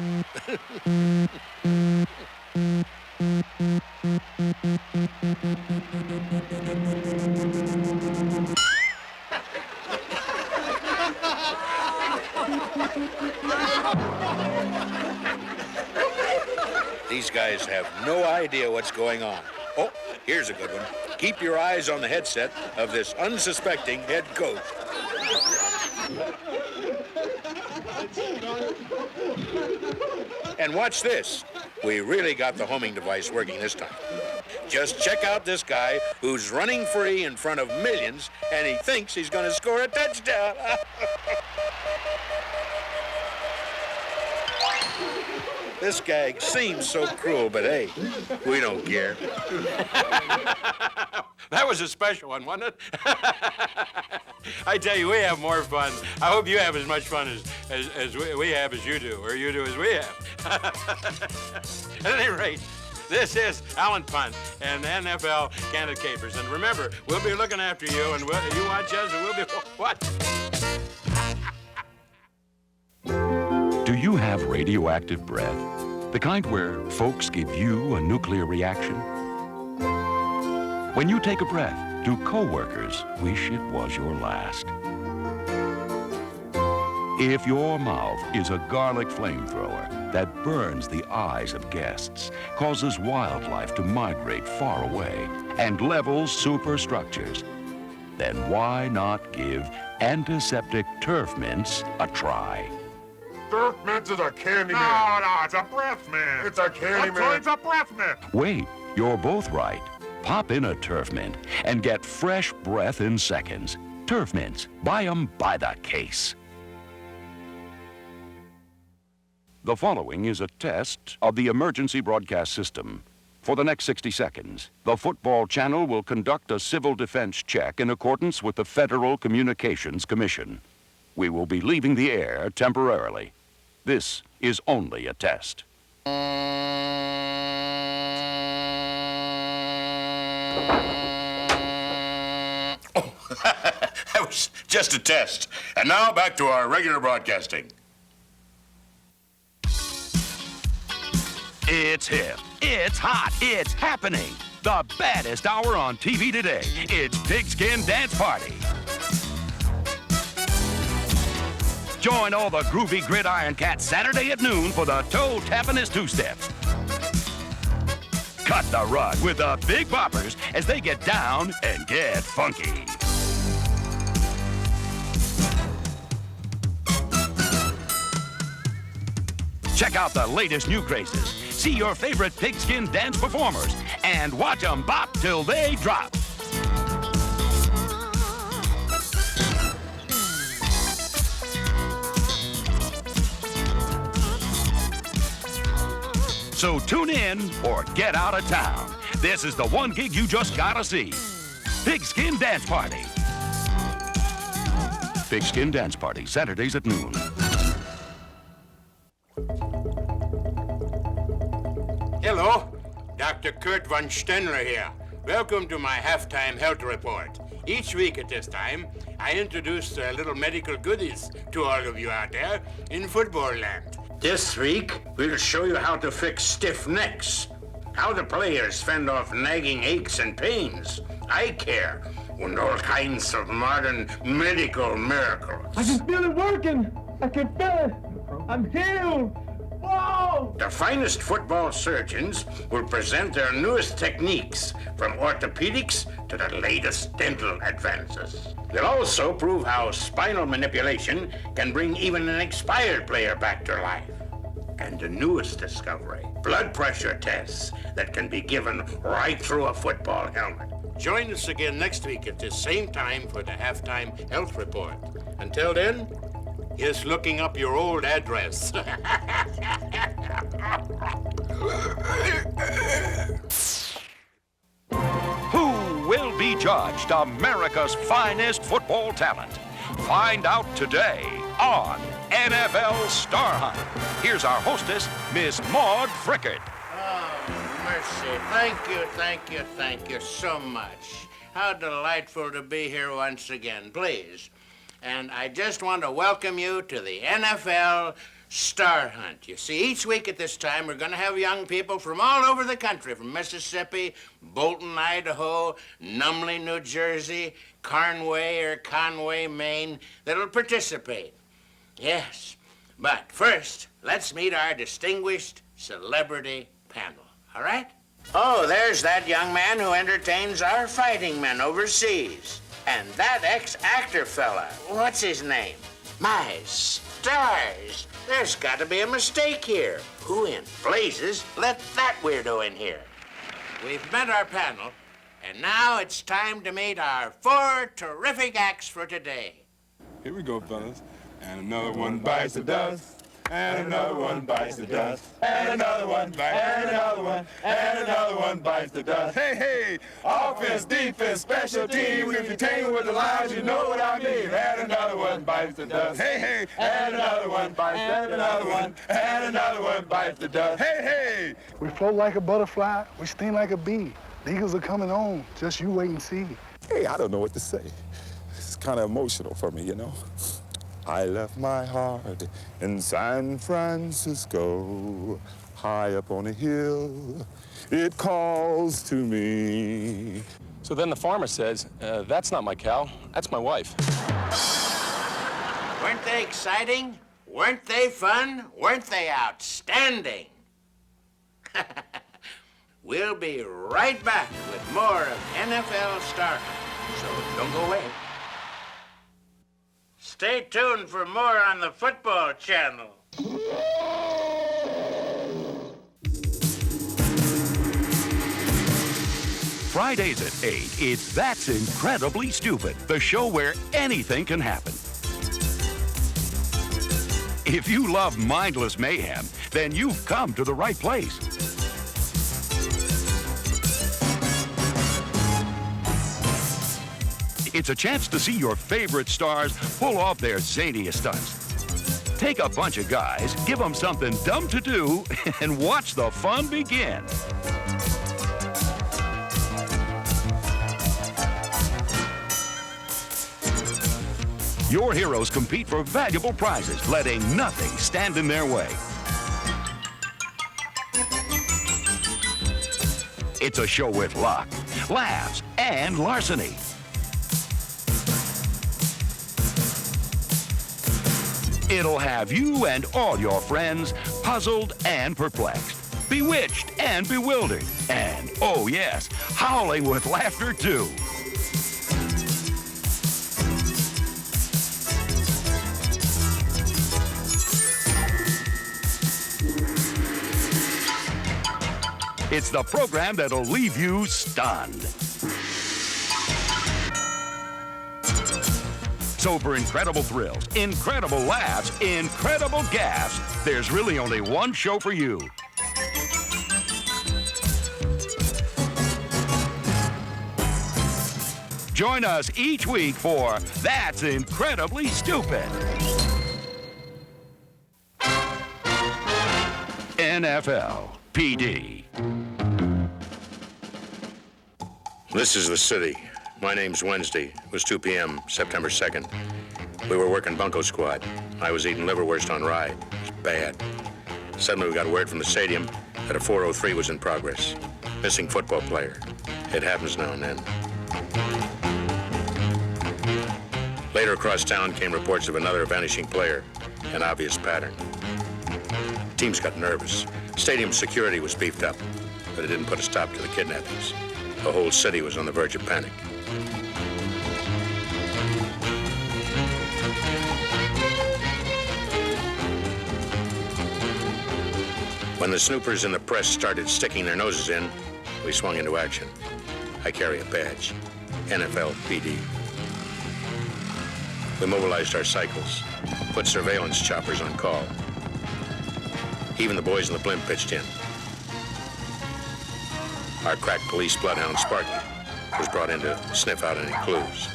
These guys have no idea what's going on. Oh, here's a good one. Keep your eyes on the headset of this unsuspecting head coach. And watch this. We really got the homing device working this time. Just check out this guy who's running free in front of millions, and he thinks he's going to score a touchdown. This gag seems so cruel, but hey, we don't care. That was a special one, wasn't it? I tell you, we have more fun. I hope you have as much fun as we have as you do, or you do as we have. At any rate, this is Alan Punt and NFL Candid Capers. And remember, we'll be looking after you, and you watch us, and we'll be watching. Do you have radioactive breath? The kind where folks give you a nuclear reaction? When you take a breath, do coworkers wish it was your last? If your mouth is a garlic flamethrower that burns the eyes of guests, causes wildlife to migrate far away, and levels superstructures, then why not give antiseptic turf mints a try? Turf mints is a candy mint. No, it's a breath mint. It's a candy mint. It's a breath mint. Wait, you're both right. Pop in a turf mint and get fresh breath in seconds. Turf mints, buy them by the case. The following is a test of the emergency broadcast system. For the next 60 seconds, the football channel will conduct a civil defense check in accordance with the Federal Communications Commission. We will be leaving the air temporarily. This is only a test. That was just a test. And now back to our regular broadcasting. It's hip, it's hot, it's happening. The baddest hour on TV today. It's Pigskin Dance Party. Join all the groovy gridiron cats Saturday at noon for the toe-tappingest two-steps. Cut the rug with the Big Boppers as they get down and get funky. Check out the latest new crazes. See your favorite pigskin dance performers and watch them bop till they drop. So tune in or get out of town. This is the one gig you just gotta see. Pigskin Dance Party. Pigskin Dance Party, Saturdays at noon. Hello, Dr. Kurt von Stenler here. Welcome to my halftime health report. Each week at this time, I introduce little medical goodies to all of you out there in football land. This week, we'll show you how to fix stiff necks, how the players fend off nagging aches and pains, eye care, and all kinds of modern medical miracles. I can feel it working. I can feel it. I'm healed. Whoa! The finest football surgeons will present their newest techniques, from orthopedics to the latest dental advances. They'll also prove how spinal manipulation can bring even an expired player back to life. And the newest discovery, blood pressure tests that can be given right through a football helmet. Join us again next week at the same time for the Halftime Health Report. Until then, here's looking up your old address. Who will be judged America's finest football talent? Find out today on NFL Star Hunt. Here's our hostess, Miss Maude Frickert. Oh, mercy. Thank you so much. How delightful to be here once again, please. And I just want to welcome you to the NFL Star Hunt. You see, each week at this time, we're going to have young people from all over the country, from Mississippi, Bolton, Idaho, Numley, New Jersey, Conway, Maine, that'll participate. Yes, but first, let's meet our distinguished celebrity panel, all right? Oh, there's that young man who entertains our fighting men overseas. And that ex-actor fella, what's his name? My stars, there's got to be a mistake here. Who in blazes let that weirdo in here? We've met our panel, and now it's time to meet our 4 terrific acts for today. Here we go, fellas. And another one bites the dust. And another one bites the dust. And another one bites, and another one, and another one bites the dust. Hey, hey, offense, defense, special teams. If you tangle with the lines, you know what I mean. And another one bites the dust. Hey, hey, and another one bites, and another one, and another one bites the dust. Hey, hey. We float like a butterfly, we sting like a bee. The Eagles are coming on, just you wait and see. Hey, I don't know what to say. This is kind of emotional for me, you know. I left my heart in San Francisco, high up on a hill. It calls to me. So then the farmer says, that's not my cow, that's my wife. Weren't they exciting? Weren't they fun? Weren't they outstanding? We'll be right back with more of NFL Star Hunt, so don't go away. Stay tuned for more on the Football Channel. Fridays at 8, it's That's Incredibly Stupid, the show where anything can happen. If you love mindless mayhem, then you've come to the right place. It's a chance to see your favorite stars pull off their zaniest stunts. Take a bunch of guys, give them something dumb to do, and watch the fun begin. Your heroes compete for valuable prizes, letting nothing stand in their way. It's a show with luck, laughs, and larceny. It'll have you and all your friends puzzled and perplexed, bewitched and bewildered, and, oh yes, howling with laughter too. It's the program that'll leave you stunned. So for incredible thrills, incredible laughs, incredible gaffes, there's really only one show for you. Join us each week for That's Incredibly Stupid. NFL PD. This is the city. My name's Wednesday. It was 2 p.m., September 2nd. We were working bunco squad. I was eating liverwurst on rye. It was bad. Suddenly we got word from the stadium that a 403 was in progress. Missing football player. It happens now and then. Later across town came reports of another vanishing player. An obvious pattern. Teams got nervous. Stadium security was beefed up, but it didn't put a stop to the kidnappings. The whole city was on the verge of panic. When the snoopers in the press started sticking their noses in, we swung into action. I carry a badge, NFL PD. We mobilized our cycles, put surveillance choppers on call. Even the boys in the blimp pitched in. Our crack police bloodhound Sparky was brought in to sniff out any clues.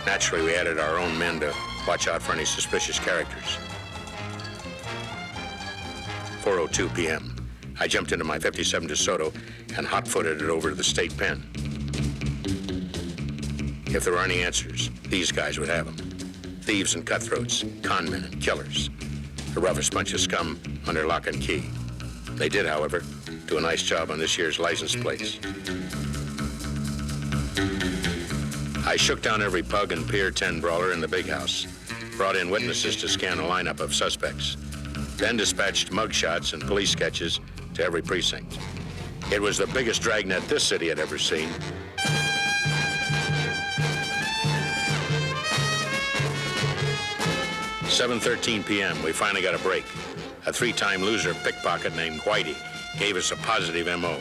Naturally, we added our own men to watch out for any suspicious characters. 4:02 p.m. I jumped into my 57 DeSoto and hot-footed it over to the state pen. If there were any answers, these guys would have them. Thieves and cutthroats, conmen and killers. The roughest bunch of scum under lock and key. They did, however, do a nice job on this year's license plates. I shook down every pug and Pier 10 brawler in the big house, brought in witnesses to scan a lineup of suspects, then dispatched mugshots and police sketches to every precinct. It was the biggest dragnet this city had ever seen. At 7:13 p.m., we finally got a break. A 3-time loser pickpocket named Whitey gave us a positive M.O.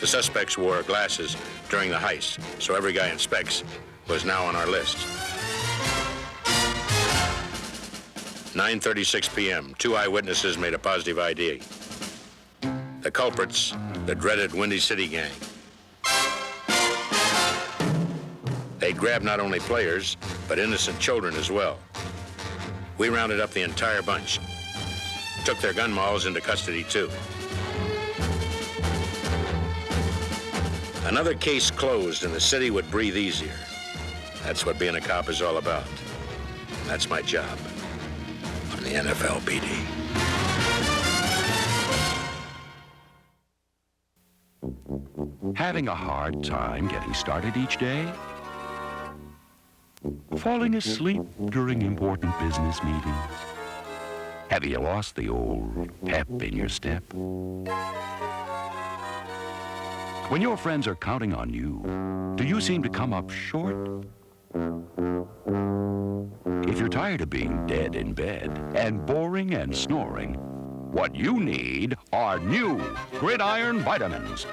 The suspects wore glasses during the heist, so every guy in specs was now on our list. 9:36 p.m., 2 eyewitnesses made a positive ID. The culprits, the dreaded Windy City Gang. They grabbed not only players, but innocent children as well. We rounded up the entire bunch. Took their gun mauls into custody, too. Another case closed and the city would breathe easier. That's what being a cop is all about. That's my job on the NFL PD. Having a hard time getting started each day? Falling asleep during important business meetings? Have you lost the old pep in your step? When your friends are counting on you, do you seem to come up short? If you're tired of being dead in bed and boring and snoring, what you need are new Gridiron vitamins.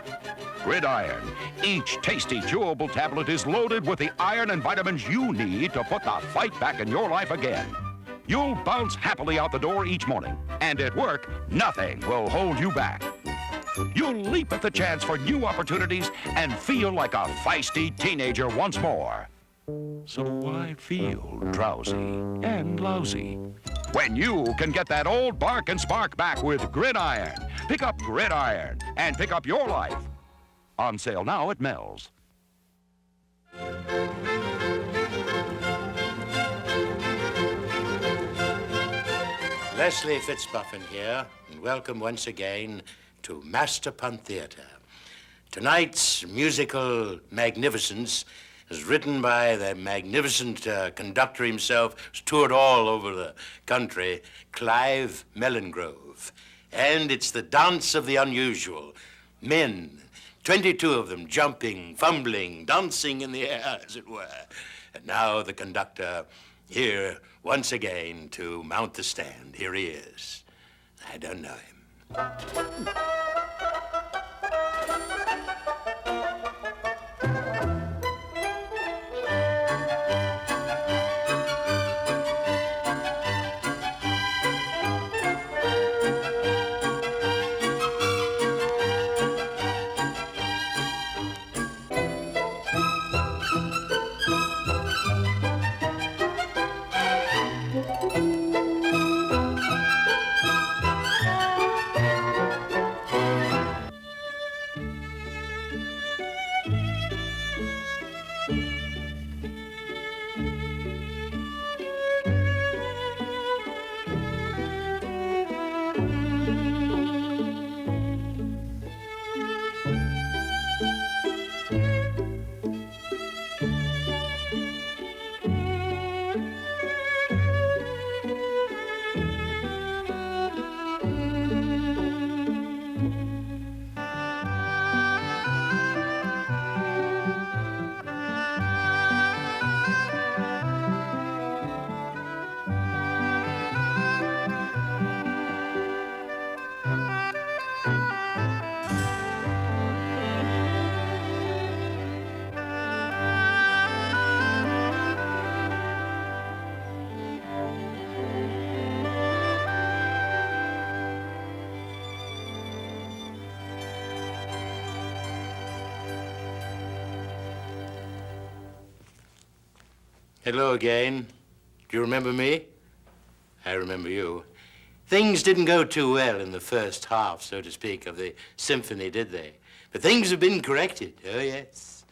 Gridiron. Each tasty, chewable tablet is loaded with the iron and vitamins you need to put the fight back in your life again. You'll bounce happily out the door each morning, and at work, nothing will hold you back. You'll leap at the chance for new opportunities and feel like a feisty teenager once more. So why feel drowsy and lousy when you can get that old bark and spark back with Gridiron? Pick up Gridiron and pick up your life. On sale now at Mel's. Leslie Fitzbuffin here, and welcome once again to Masterpun Theater. Tonight's musical magnificence is written by the magnificent conductor himself, who's toured all over the country, Clive Mellengrove. And it's the dance of the unusual. Men, 22 of them jumping, fumbling, dancing in the air, as it were. And now the conductor here once again to mount the stand. Here he is. I don't know him. Hello again. Do you remember me? I remember you. Things didn't go too well in the first half, so to speak, of the symphony, did they? But things have been corrected. Oh, yes.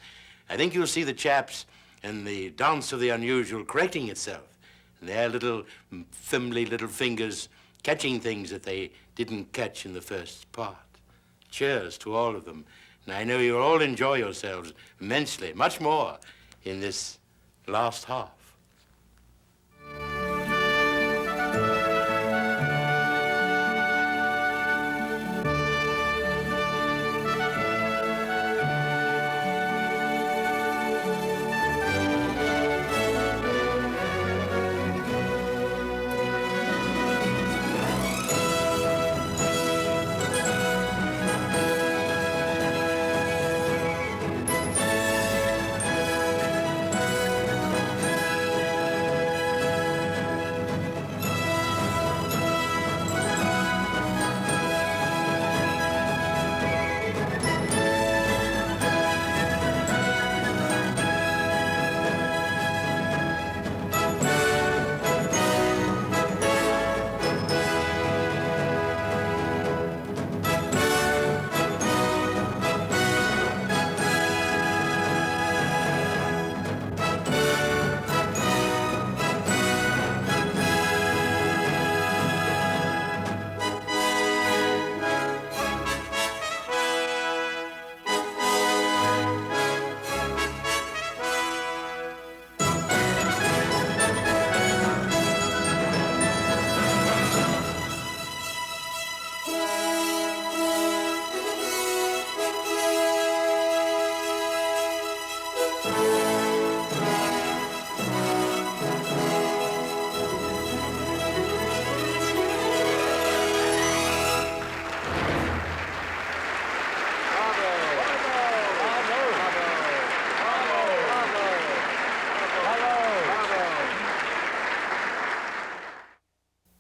I think you'll see the chaps and the dance of the unusual correcting itself. And their little thimbley little fingers catching things that they didn't catch in the first part. Cheers to all of them. And I know you'll all enjoy yourselves immensely, much more in this last half.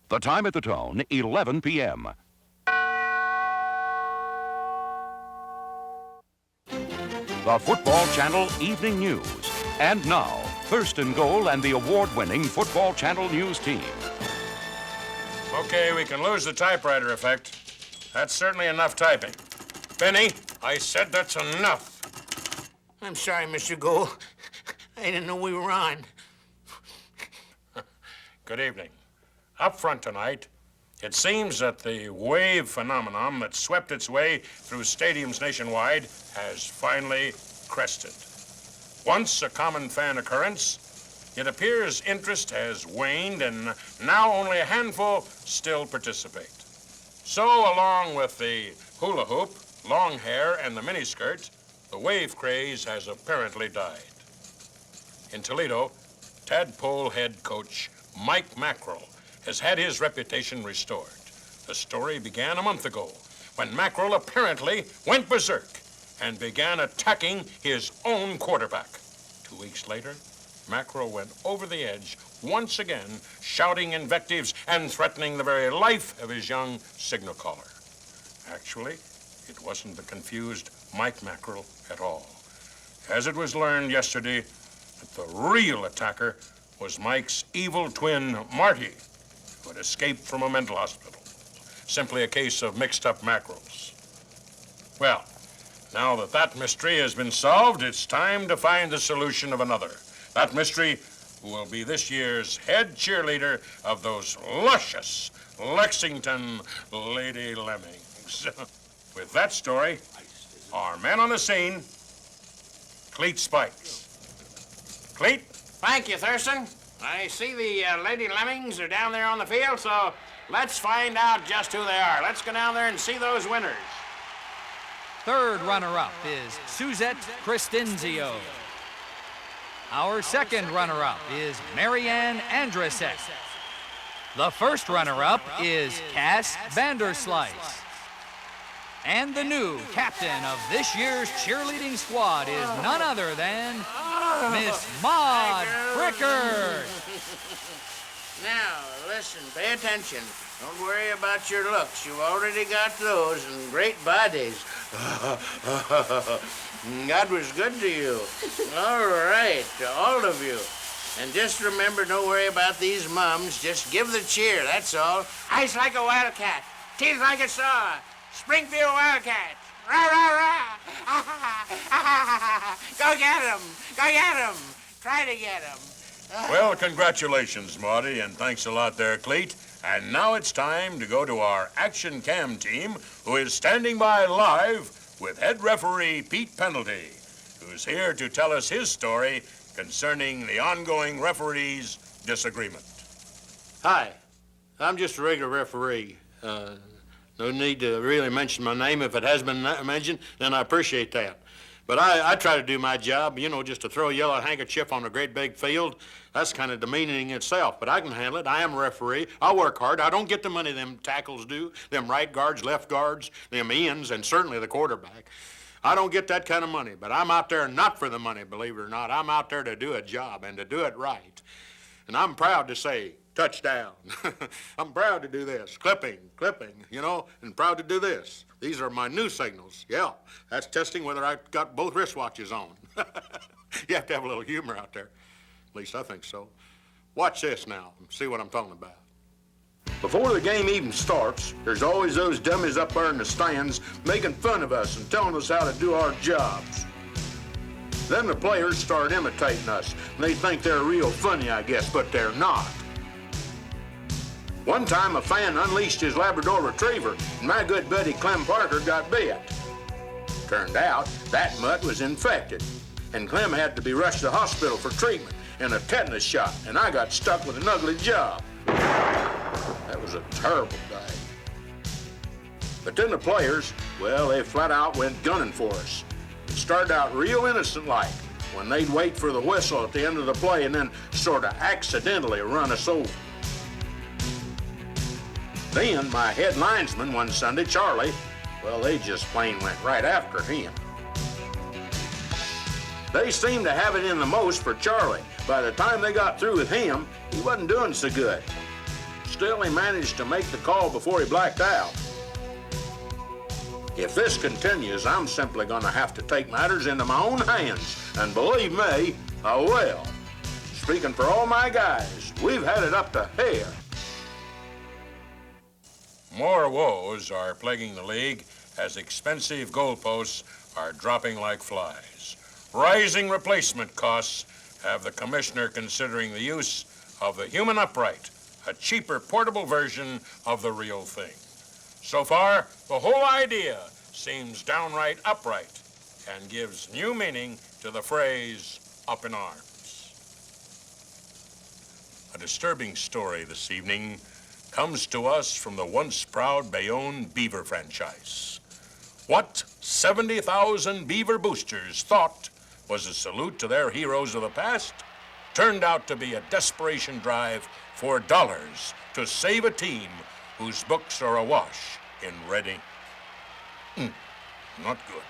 The time at the tone, 11 p.m. The Football Channel Evening News. And now, Thurston Goal and the award-winning Football Channel News team. Okay, we can lose the typewriter effect. That's certainly enough typing. Benny, I said that's enough. I'm sorry, Mr. Goal. I didn't know we were on. Good evening. Up front tonight, it seems that the wave phenomenon that swept its way through stadiums nationwide has finally crested. Once a common fan occurrence, it appears interest has waned and now only a handful still participate. So, along with the hula hoop, long hair, and the miniskirt, the wave craze has apparently died. In Toledo, Tadpole head coach Mike Mackerel has had his reputation restored. The story began a month ago when Mackerel apparently went berserk and began attacking his own quarterback. 2 weeks later, Mackerel went over the edge once again, shouting invectives and threatening the very life of his young signal caller. Actually, it wasn't the confused Mike Mackerel at all. As it was learned yesterday, that the real attacker was Mike's evil twin, Marty, who had escaped from a mental hospital. Simply a case of mixed-up mackerels. Well, now that that mystery has been solved, it's time to find the solution of another. That mystery will be this year's head cheerleader of those luscious Lexington Lady Lemmings. With that story, our man on the scene, Cleet Spikes. Cleet? Thank you, Thurston. I see the Lady Lemmings are down there on the field, so let's find out just who they are. Let's go down there and see those winners. Third runner-up is Suzette Crescenzio. Our second runner-up is Marianne Andresek. The first runner-up is Cass Vanderslice. And the new captain of this year's cheerleading squad is none other than Miss Maud Frickard. Now, listen, pay attention. Don't worry about your looks. You've already got those and great bodies. God was good to you. All right, to all of you. And just remember, don't worry about these mums. Just give the cheer, that's all. Eyes like a wildcat, teeth like a saw. Springfield Wildcats. Rah, rah, rah. Go get 'em. Go get 'em. Try to get 'em. Well, congratulations, Marty, and thanks a lot there, Cleet. And now it's time to go to our action cam team, who is standing by live with head referee Pete Penalty, who's here to tell us his story concerning the ongoing referees' disagreement. Hi, I'm just a regular referee. No need to really mention my name. If it has been mentioned, then I appreciate that. But I try to do my job, you know, just to throw a yellow handkerchief on a great big field. That's kind of demeaning itself, but I can handle it. I am a referee. I work hard. I don't get the money them tackles do, them right guards, left guards, them ends, and certainly the quarterback. I don't get that kind of money, but I'm out there not for the money, believe it or not. I'm out there to do a job and to do it right. And I'm proud to say, touchdown. I'm proud to do this. Clipping, you know, and proud to do this. These are my new signals. Yeah, that's testing whether I got both wristwatches on. You have to have a little humor out there. At least I think so. Watch this now and see what I'm talking about. Before the game even starts, there's always those dummies up there in the stands making fun of us and telling us how to do our jobs. Then the players start imitating us, and they think they're real funny, I guess, but they're not. One time, a fan unleashed his Labrador Retriever, and my good buddy Clem Parker got bit. Turned out, that mutt was infected, and Clem had to be rushed to the hospital for treatment and a tetanus shot, and I got stuck with an ugly job. That was a terrible day. But then the players, well, they flat out went gunning for us. It started out real innocent-like, when they'd wait for the whistle at the end of the play and then sort of accidentally run us over. Then my head linesman one Sunday, Charlie, well, they just plain went right after him. They seemed to have it in the most for Charlie. By the time they got through with him, he wasn't doing so good. Still, he managed to make the call before he blacked out. If this continues, I'm simply going to have to take matters into my own hands. And believe me, I will. Speaking for all my guys, we've had it up to here. More woes are plaguing the league as expensive goalposts are dropping like flies. Rising replacement costs have the commissioner considering the use of the human upright, a cheaper portable version of the real thing. So far, the whole idea seems downright upright and gives new meaning to the phrase, up in arms. A disturbing story this evening comes to us from the once proud Bayonne Beaver franchise. What 70,000 Beaver boosters thought was a salute to their heroes of the past turned out to be a desperation drive for dollars to save a team whose books are awash in red ink. Not good.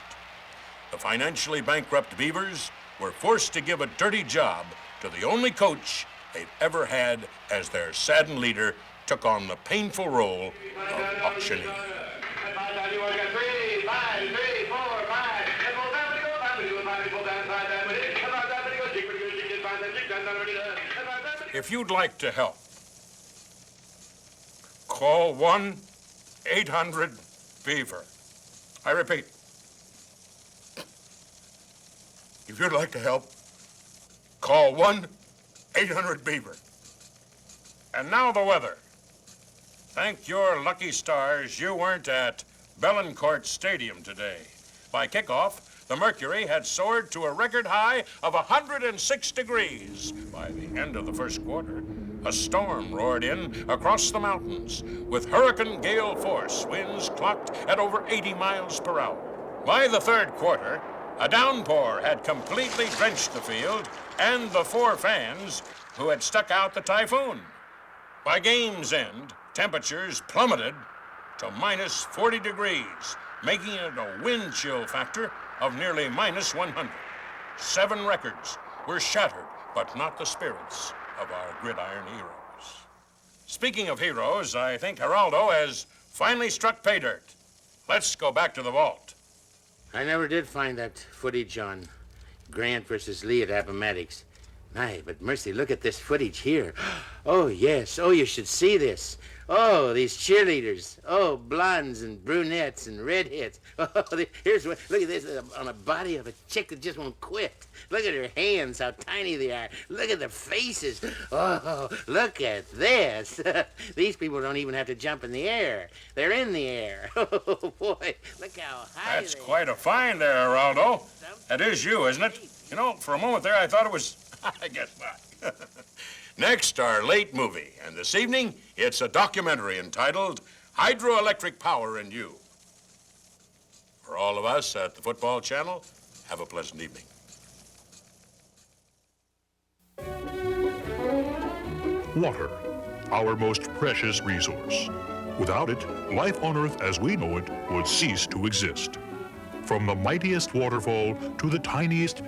The financially bankrupt Beavers were forced to give a dirty job to the only coach they've ever had as their saddened leader took on the painful role of auctioneer. If you'd like to help, call 1-800-BEAVER. I repeat, if you'd like to help, call 1-800-BEAVER. And now the weather. Thank your lucky stars you weren't at Bellencourt Stadium today. By kickoff, the mercury had soared to a record high of 106 degrees. By the end of the first quarter, a storm roared in across the mountains with hurricane gale force winds clocked at over 80 miles per hour. By the third quarter, a downpour had completely drenched the field and the 4 fans who had stuck out the typhoon. By game's end, temperatures plummeted to minus 40 degrees, making it a wind chill factor of nearly minus 100. 7 records were shattered, but not the spirits of our gridiron heroes. Speaking of heroes, I think Geraldo has finally struck pay dirt. Let's go back to the vault. I never did find that footage on Grant versus Lee at Appomattox. My, but mercy, look at this footage here. Oh, yes. Oh, you should see this. Oh, these cheerleaders. Oh, blondes and brunettes and redheads. Oh, here's what, look at this on a body of a chick that just won't quit. Look at her hands, how tiny they are. Look at the faces. Oh, look at this. These people don't even have to jump in the air. They're in the air. Oh, boy, look how high That's quite a find there, Geraldo. That is you, isn't it? You know, for a moment there, I thought it was... I guess not. Next, our late movie. And this evening, it's a documentary entitled Hydroelectric Power and You. For all of us at the Football Channel, have a pleasant evening. Water, our most precious resource. Without it, life on Earth as we know it would cease to exist. From the mightiest waterfall to the tiniest